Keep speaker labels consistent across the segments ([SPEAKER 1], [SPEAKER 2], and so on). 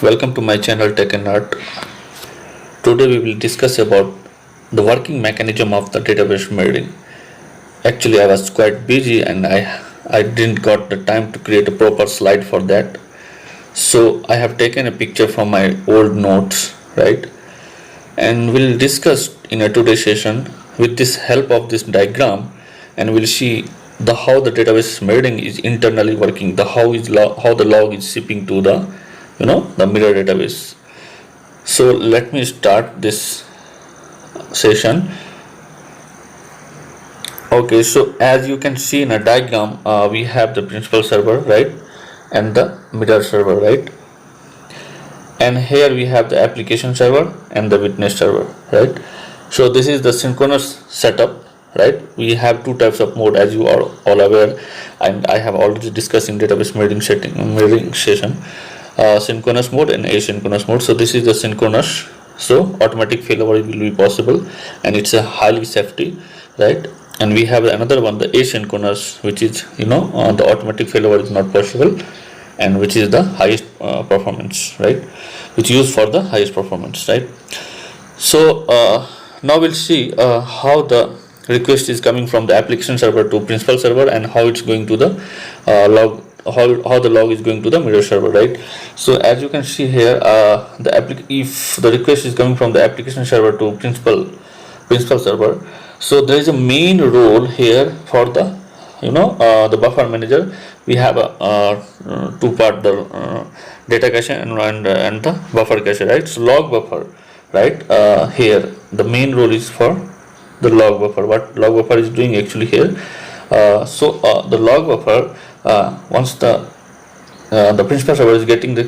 [SPEAKER 1] Welcome to my channel Tech and Art. Today we will discuss about the working mechanism of the database mirroring. Actually, I was quite busy and I didn't got the time to create a proper slide for that. So I have taken a picture from my old notes, right? And we'll discuss in a today session with this help of this diagram, and we'll see the how the database mirroring is internally working, the how the log is shipping to the the mirror database. So let me start this session. Okay, so as you can see in a diagram, we have the principal server, right, and the mirror server, right, and here we have the application server and the witness server, right. So this is the synchronous setup, right. We have two types of mode, as you are all aware, and I have already discussed in database mirroring session, synchronous mode and asynchronous mode. So this is the synchronous, so automatic failover will be possible and it's a highly safety, right. And we have another one, the asynchronous, which is the automatic failover is not possible, and which is the highest performance, right, which used for the highest performance, right. So now we'll see how the request is coming from the application server to principal server, and how it's going to the log, how the log is going to the mirror server, right. So as you can see here, if the request is coming from the application server to principal server, so there is a main role here for the the buffer manager. We have a two part, the data cache and the buffer cache, right. So log buffer, right, here the main role is for the log buffer. What log buffer is doing actually here, the log buffer, once the principal server is getting the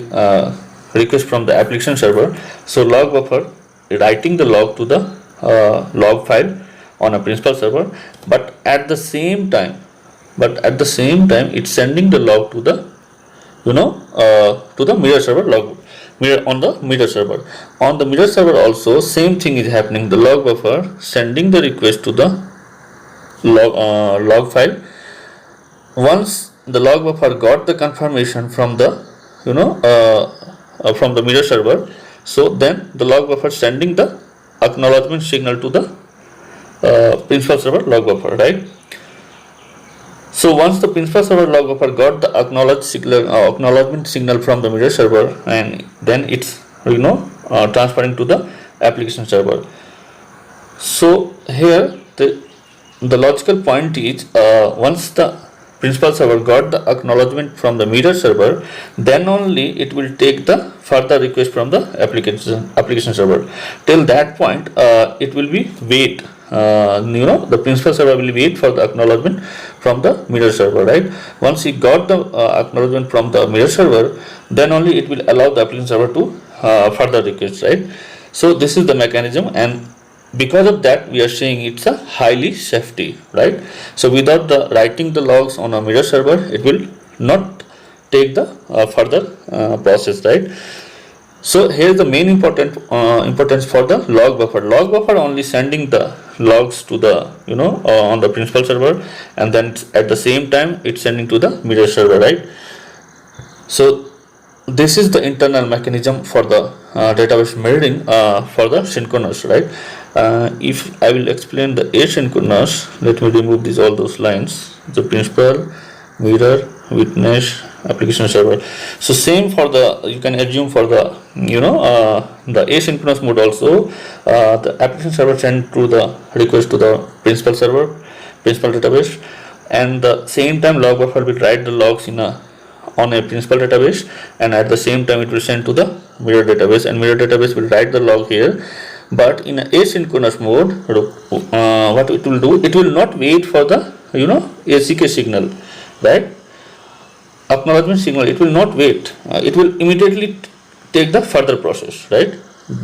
[SPEAKER 1] request from the application server, so log buffer writing the log to the log file on a principal server, but at the same time it's sending the log to the to the mirror server, on the mirror server. On the mirror server also same thing is happening, the log buffer sending the request to the log file. Once the log buffer got the confirmation from the from the mirror server, so then the log buffer sending the acknowledgement signal to the principal server log buffer, right. So once the principal server log buffer got the acknowledgement signal from the mirror server, and then it's transferring to the application server. So here the logical point is, once the principal server got the acknowledgement from the mirror server, then only it will take the further request from the application server. Till that point, it will be wait. The principal server will wait for the acknowledgement from the mirror server, right. Once he got the acknowledgement from the mirror server, then only it will allow the application server to further request, right. So this is the mechanism, and because of that we are saying it's a highly safety, right. So without the writing the logs on a mirror server, it will not take the further process, right. So here is the main importance for the log buffer. Log buffer only sending the logs to the on the principal server, and then at the same time it's sending to the mirror server, right. So this is the internal mechanism for the database mirroring for the synchronous, right. If I will explain the asynchronous, let me remove all those lines, the principal, mirror, witness, application server. So same for the, you can assume for the the asynchronous mode also, the application server send to the request to the principal server, principal database, and the same time log buffer will write the logs on a principal database, and at the same time it will send to the mirror database, and mirror database will write the log here. But in a asynchronous mode, what it will do, it will not wait for the ACK signal, right, acknowledgement signal. It will not wait, it will immediately take the further process, right.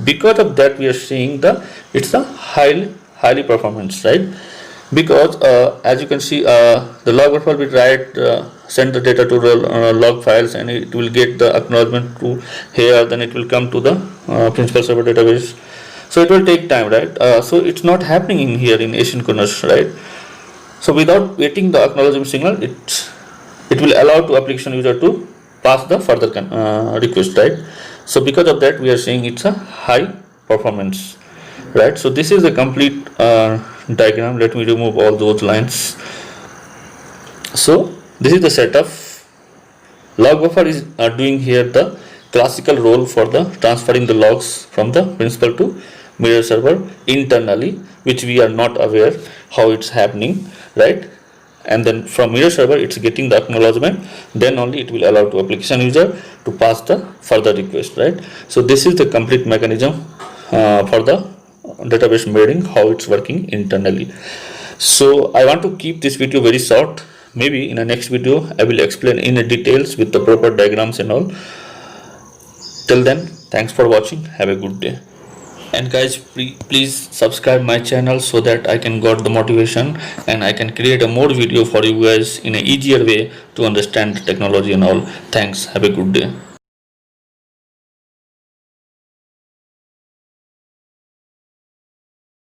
[SPEAKER 1] Because of that we are seeing it's a highly performance, right. Because as you can see, the log buffer will send the data to the log files, and it will get the acknowledgement to here, then it will come to the principal server database. So it will take time, right. So it's not happening in here in asynchronous, right. So without waiting the acknowledgement signal, it will allow to application user to pass the further request, right. So because of that we are saying it's a high performance, right? So this is a complete diagram. Let me remove all those lines. So this is the setup. Log buffer is doing here the classical role for the transferring the logs from the principal to mirror server internally, which we are not aware how it's happening, right? And then from mirror server it's getting the acknowledgement, then only it will allow to application user to pass the further request, right? So this is the complete mechanism for the database mirroring, how it's working internally. So I want to keep this video very short. Maybe in the next video I will explain in details with the proper diagrams and all. Till then, thanks for watching. Have a good day. And guys, please subscribe my channel so that I can got the motivation and I can create a more video for you guys in an easier way to understand the technology and all. Thanks. Have a good day.